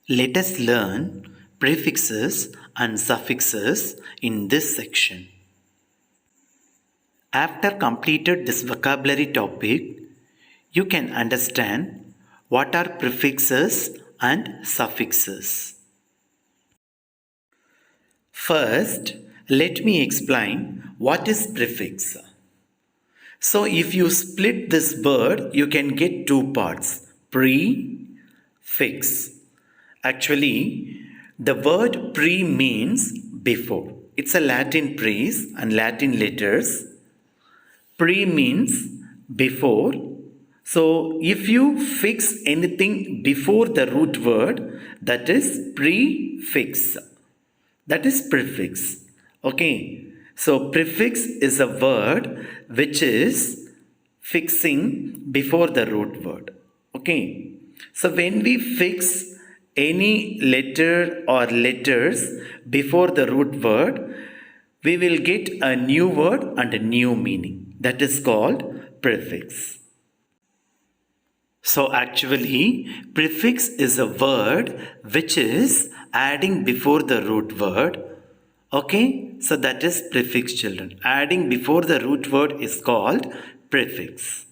Let us learn prefixes and suffixes in this section. After completed this vocabulary topic, you can understand what are prefixes and suffixes. First, let me explain what is prefix. So if you split this word, you can get two parts, pre-fix. Actually, the word pre means before. It's a Latin phrase and Latin letters. Pre means before. So if you fix anything before the root word, that is prefix. That is prefix. Okay. So prefix is a word which is fixing before the root word. Okay. So when we fix any letter or letters before the root word, we will get a new word and a new meaning. That is called prefix. So actually, prefix is a word which is adding before the root word. Okay, so that is prefix, children. Adding before the root word is called prefix.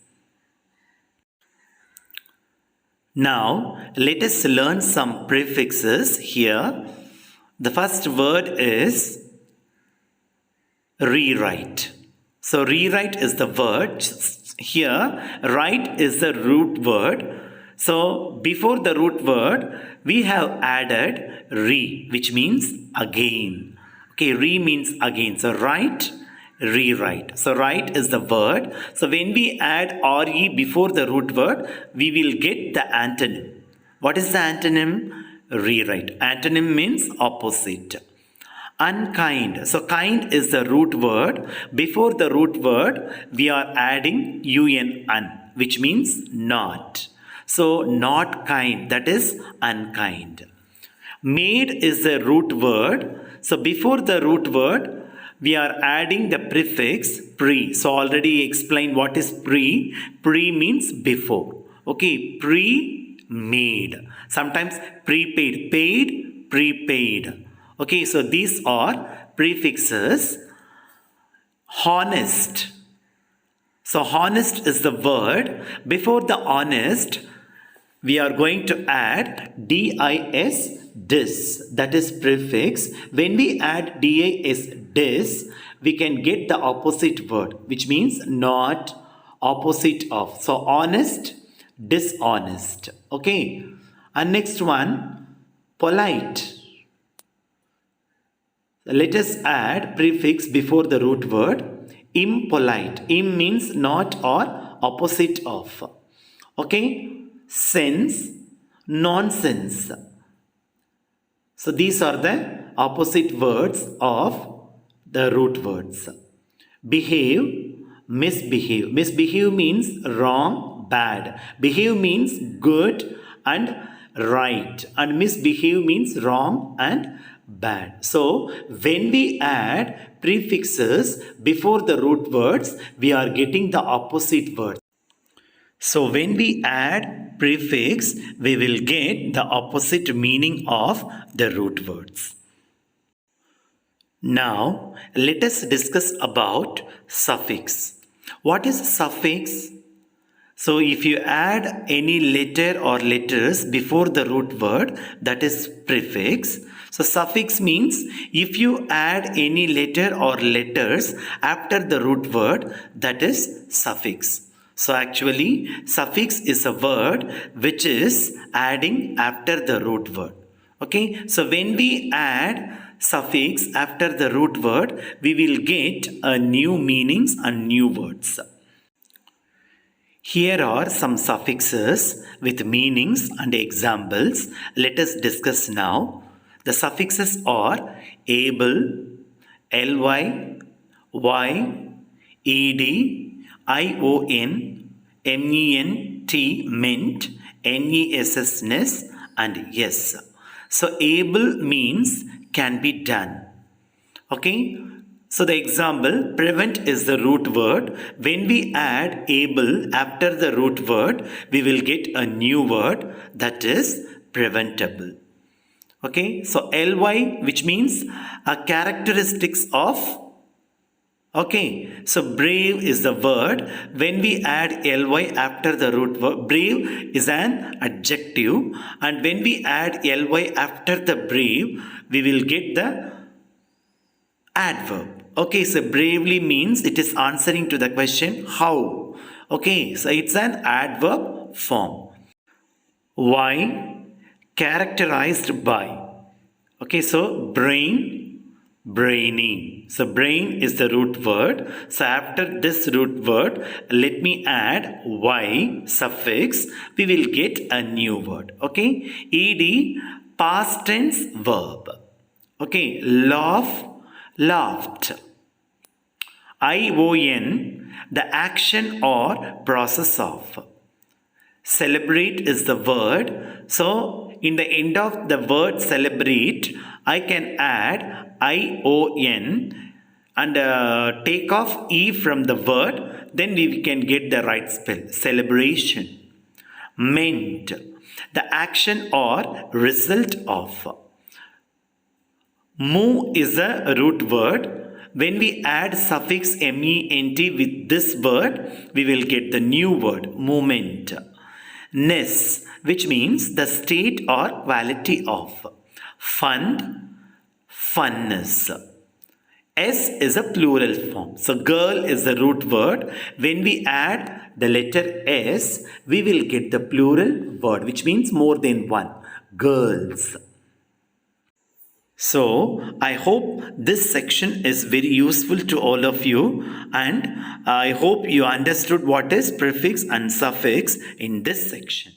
Now, let us learn some prefixes here. The first word is rewrite. So, rewrite is the word. Here, write is the root word. So, before the root word, we have added re, which means again. Okay, re means again. So, write, rewrite. So, write is the word. So, when we add re before the root word, we will get the antonym. What is the antonym? Rewrite. Antonym means opposite. Unkind. So, kind is the root word. Before the root word, we are adding un, which means not. So, not kind. That is unkind. Made is the root word. So before the root word, we are adding the prefix pre. So already explained what is pre. Pre means before. Okay, pre-made. Sometimes prepaid, paid, prepaid. Okay, so these are prefixes. Honest. So honest is the word. Before the honest, we are going to add dis, dis, that is prefix. When we add dis, dis, we can get the opposite word, which means not, opposite of. So honest, dishonest. Okay. And next one, polite. Let us add prefix before the root word. Impolite. Im means not or opposite of. Okay. Sense, nonsense. So these are the opposite words of the root words. Behave, misbehave. Misbehave means wrong, bad. Behave means good and right. And misbehave means wrong and bad. So when we add prefixes before the root words, we are getting the opposite words. So when we add prefix, we will get the opposite meaning of the root words. Now, let us discuss about suffix. What is suffix? So if you add any letter or letters before the root word, that is prefix. So suffix means if you add any letter or letters after the root word, that is suffix. So actually, suffix is a word which is adding after the root word. Okay, so when we add suffix after the root word, we will get new meanings and new words. Here are some suffixes with meanings and examples. Let us discuss now. The suffixes are able, ly, y, ed, ion, ment, meant, ness, and yes. So able means can be done. Okay. So the example, prevent is the root word. When we add able after the root word, we will get a new word, that is preventable. Okay, so ly, which means characteristics of. Okay, so brave is the word. When we add ly after the root word, brave is an adjective, and when we add ly after the brave, we will get the adverb. Okay, so bravely means it is answering to the question how. Okay, so it's an adverb form. Why? Characterized by. Okay, so brain, brainy. So brain is the root word. So after this root word, let me add y suffix. We will get a new word. Okay, ed, past tense verb. Okay, laugh, laughed. ION, the action or process of. Celebrate is the word. So, in the end of the word celebrate, I can add ION and take off E from the word. Then we can get the right spell. Celebration. Meant, the action or result of. Move is a root word. When we add suffix ment with this word, we will get the new word, movement. Ness, which means the state or quality of. Fun, funness. S is a plural form. So girl is the root word. When we add the letter S, we will get the plural word, which means more than one. Girls. So, I hope this section is very useful to all of you, and I hope you understood what is prefix and suffix in this section.